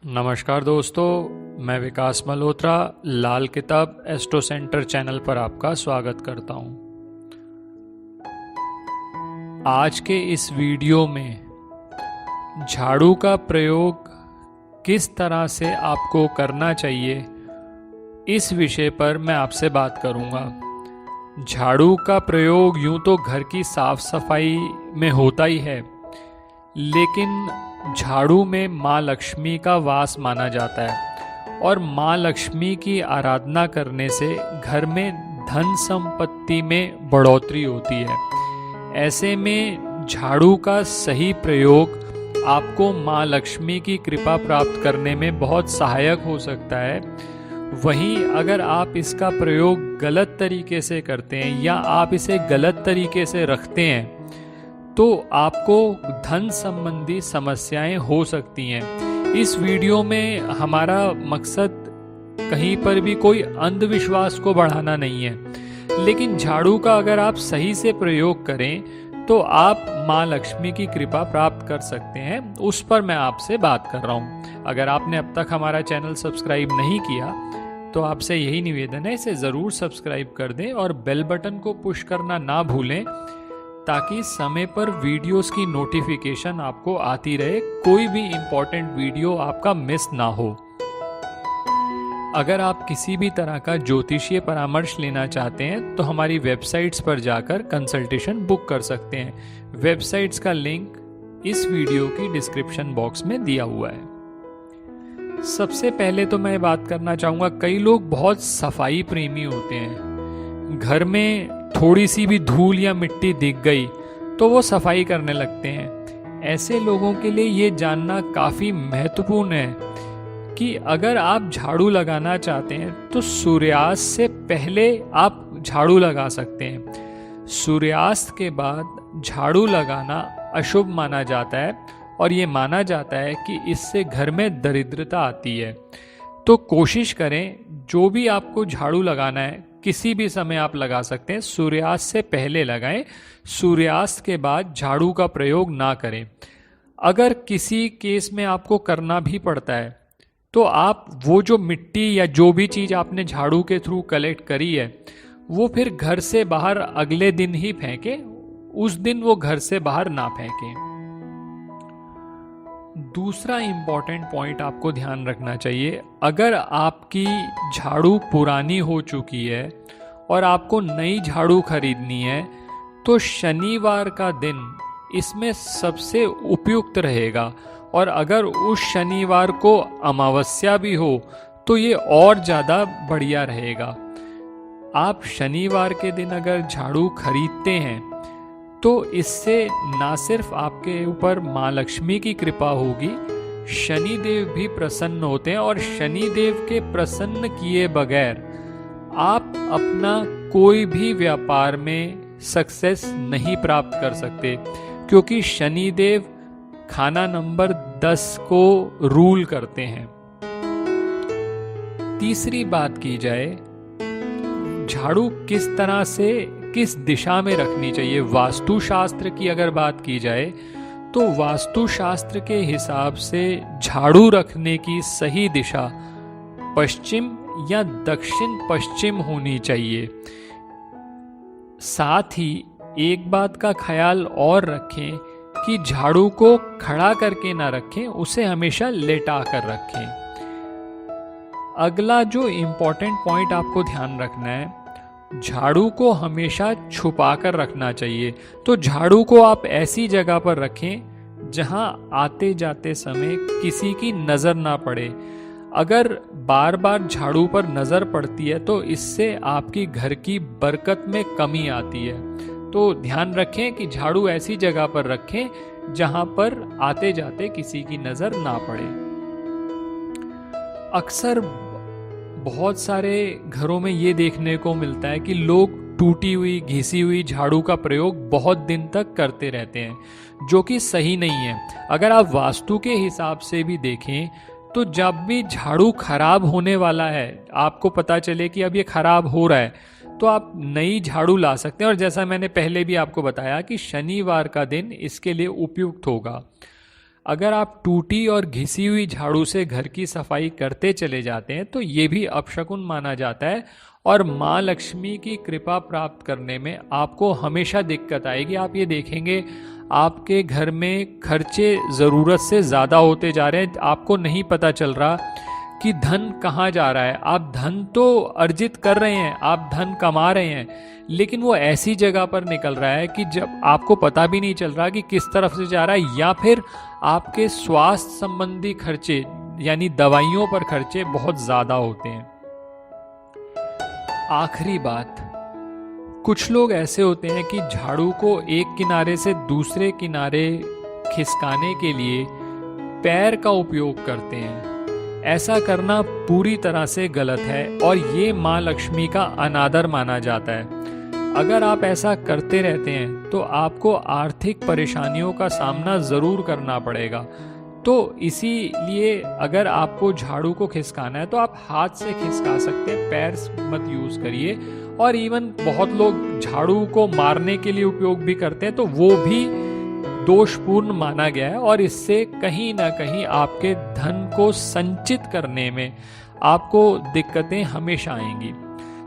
नमस्कार दोस्तों, मैं विकास मल्होत्रा लाल किताब एस्ट्रो सेंटर चैनल पर आपका स्वागत करता हूं। आज के इस वीडियो में झाड़ू का प्रयोग किस तरह से आपको करना चाहिए, इस विषय पर मैं आपसे बात करूंगा। झाड़ू का प्रयोग यूं तो घर की साफ सफाई में होता ही है, लेकिन झाड़ू में माँ लक्ष्मी का वास माना जाता है और माँ लक्ष्मी की आराधना करने से घर में धन संपत्ति में बढ़ोतरी होती है। ऐसे में झाड़ू का सही प्रयोग आपको माँ लक्ष्मी की कृपा प्राप्त करने में बहुत सहायक हो सकता है। वहीं अगर आप इसका प्रयोग गलत तरीके से करते हैं या आप इसे गलत तरीके से रखते हैं तो आपको धन संबंधी समस्याएं हो सकती हैं। इस वीडियो में हमारा मकसद कहीं पर भी कोई अंधविश्वास को बढ़ाना नहीं है, लेकिन झाड़ू का अगर आप सही से प्रयोग करें तो आप माँ लक्ष्मी की कृपा प्राप्त कर सकते हैं। उस पर मैं आपसे बात कर रहा हूँ। अगर आपने अब तक हमारा चैनल सब्सक्राइब नहीं किया तो आपसे यही निवेदन है, इसे ज़रूर सब्सक्राइब कर दें और बेल बटन को पुश करना ना भूलें, ताकि समय पर वीडियोस की नोटिफिकेशन आपको आती रहे, कोई भी इम्पोर्टेंट वीडियो आपका मिस ना हो। अगर आप किसी भी तरह का ज्योतिषीय परामर्श लेना चाहते हैं तो हमारी वेबसाइट्स पर जाकर कंसल्टेशन बुक कर सकते हैं। वेबसाइट्स का लिंक इस वीडियो की डिस्क्रिप्शन बॉक्स में दिया हुआ है। सबसे पहले तो मैं बात करना चाहूँगा, कई लोग बहुत सफाई प्रेमी होते हैं। घर में थोड़ी सी भी धूल या मिट्टी दिख गई तो वो सफाई करने लगते हैं। ऐसे लोगों के लिए ये जानना काफ़ी महत्वपूर्ण है कि अगर आप झाड़ू लगाना चाहते हैं तो सूर्यास्त से पहले आप झाड़ू लगा सकते हैं। सूर्यास्त के बाद झाड़ू लगाना अशुभ माना जाता है और ये माना जाता है कि इससे घर में दरिद्रता आती है। तो कोशिश करें, जो भी आपको झाड़ू लगाना है किसी भी समय आप लगा सकते हैं, सूर्यास्त से पहले लगाएं, सूर्यास्त के बाद झाड़ू का प्रयोग ना करें। अगर किसी केस में आपको करना भी पड़ता है तो आप वो जो मिट्टी या जो भी चीज़ आपने झाड़ू के थ्रू कलेक्ट करी है वो फिर घर से बाहर अगले दिन ही फेंकें, उस दिन वो घर से बाहर ना फेंकें। दूसरा इंपॉर्टेंट पॉइंट आपको ध्यान रखना चाहिए, अगर आपकी झाड़ू पुरानी हो चुकी है और आपको नई झाड़ू खरीदनी है तो शनिवार का दिन इसमें सबसे उपयुक्त रहेगा, और अगर उस शनिवार को अमावस्या भी हो तो ये और ज़्यादा बढ़िया रहेगा। आप शनिवार के दिन अगर झाड़ू खरीदते हैं तो इससे ना सिर्फ आपके ऊपर माँ लक्ष्मी की कृपा होगी, शनिदेव भी प्रसन्न होते हैं और शनिदेव के प्रसन्न किए बगैर आप अपना कोई भी व्यापार में सक्सेस नहीं प्राप्त कर सकते, क्योंकि शनिदेव खाना नंबर 10 को रूल करते हैं। तीसरी बात की जाए, झाड़ू किस तरह से किस दिशा में रखनी चाहिए। वास्तुशास्त्र की अगर बात की जाए तो वास्तुशास्त्र के हिसाब से झाड़ू रखने की सही दिशा पश्चिम या दक्षिण पश्चिम होनी चाहिए। साथ ही एक बात का ख्याल और रखें कि झाड़ू को खड़ा करके ना रखें, उसे हमेशा लेटा कर रखें। अगला जो इम्पोर्टेंट पॉइंट आपको ध्यान रखना है, झाड़ू को हमेशा छुपा कर रखना चाहिए। तो झाड़ू को आप ऐसी जगह पर रखें जहां आते जाते समय किसी की नज़र ना पड़े। अगर बार बार झाड़ू पर नज़र पड़ती है तो इससे आपकी घर की बरकत में कमी आती है। तो ध्यान रखें कि झाड़ू ऐसी जगह पर रखें जहां पर आते जाते किसी की नज़र ना पड़े। अक्सर बहुत सारे घरों में ये देखने को मिलता है कि लोग टूटी हुई घिसी हुई झाड़ू का प्रयोग बहुत दिन तक करते रहते हैं, जो कि सही नहीं है। अगर आप वास्तु के हिसाब से भी देखें तो जब भी झाड़ू खराब होने वाला है, आपको पता चले कि अब ये खराब हो रहा है, तो आप नई झाड़ू ला सकते हैं। और जैसा मैंने पहले भी आपको बताया कि शनिवार का दिन इसके लिए उपयुक्त होगा। अगर आप टूटी और घिसी हुई झाड़ू से घर की सफाई करते चले जाते हैं तो ये भी अपशकुन माना जाता है और माँ लक्ष्मी की कृपा प्राप्त करने में आपको हमेशा दिक्कत आएगी। आप ये देखेंगे आपके घर में खर्चे ज़रूरत से ज़्यादा होते जा रहे हैं, आपको नहीं पता चल रहा कि धन कहाँ जा रहा है। आप धन तो अर्जित कर रहे हैं, आप धन कमा रहे हैं, लेकिन वो ऐसी जगह पर निकल रहा है कि जब आपको पता भी नहीं चल रहा कि किस तरफ से जा रहा है, या फिर आपके स्वास्थ्य संबंधी खर्चे यानी दवाइयों पर खर्चे बहुत ज़्यादा होते हैं। आखिरी बात, कुछ लोग ऐसे होते हैं कि झाड़ू को एक किनारे से दूसरे किनारे खिसकाने के लिए पैर का उपयोग करते हैं। ऐसा करना पूरी तरह से गलत है और ये माँ लक्ष्मी का अनादर माना जाता है। अगर आप ऐसा करते रहते हैं तो आपको आर्थिक परेशानियों का सामना ज़रूर करना पड़ेगा। तो इसीलिए अगर आपको झाड़ू को खिसकाना है तो आप हाथ से खिसका सकते हैं, पैर मत यूज़ करिए। और इवन बहुत लोग झाड़ू को मारने के लिए उपयोग भी करते हैं, तो वो भी दोषपूर्ण माना गया है और इससे कहीं ना कहीं आपके धन को संचित करने में आपको दिक्कतें हमेशा आएंगी।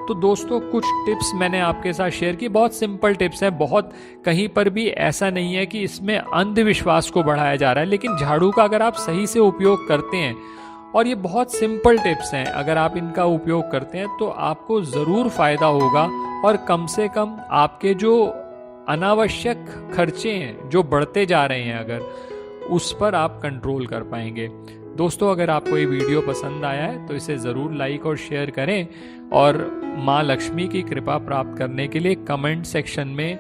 तो दोस्तों, कुछ टिप्स मैंने आपके साथ शेयर की, बहुत सिंपल टिप्स हैं, बहुत कहीं पर भी ऐसा नहीं है कि इसमें अंधविश्वास को बढ़ाया जा रहा है। लेकिन झाड़ू का अगर आप सही से उपयोग करते हैं, और ये बहुत सिंपल टिप्स हैं, अगर आप इनका उपयोग करते हैं तो आपको ज़रूर फ़ायदा होगा और कम से कम आपके जो अनावश्यक खर्चे हैं जो बढ़ते जा रहे हैं, अगर उस पर आप कंट्रोल कर पाएंगे। दोस्तों, अगर आपको ये वीडियो पसंद आया है तो इसे ज़रूर लाइक और शेयर करें और माँ लक्ष्मी की कृपा प्राप्त करने के लिए कमेंट सेक्शन में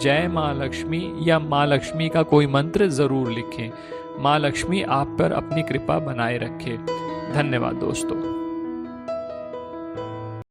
जय माँ लक्ष्मी या माँ लक्ष्मी का कोई मंत्र ज़रूर लिखें। माँ लक्ष्मी आप पर अपनी कृपा बनाए रखे। धन्यवाद दोस्तों।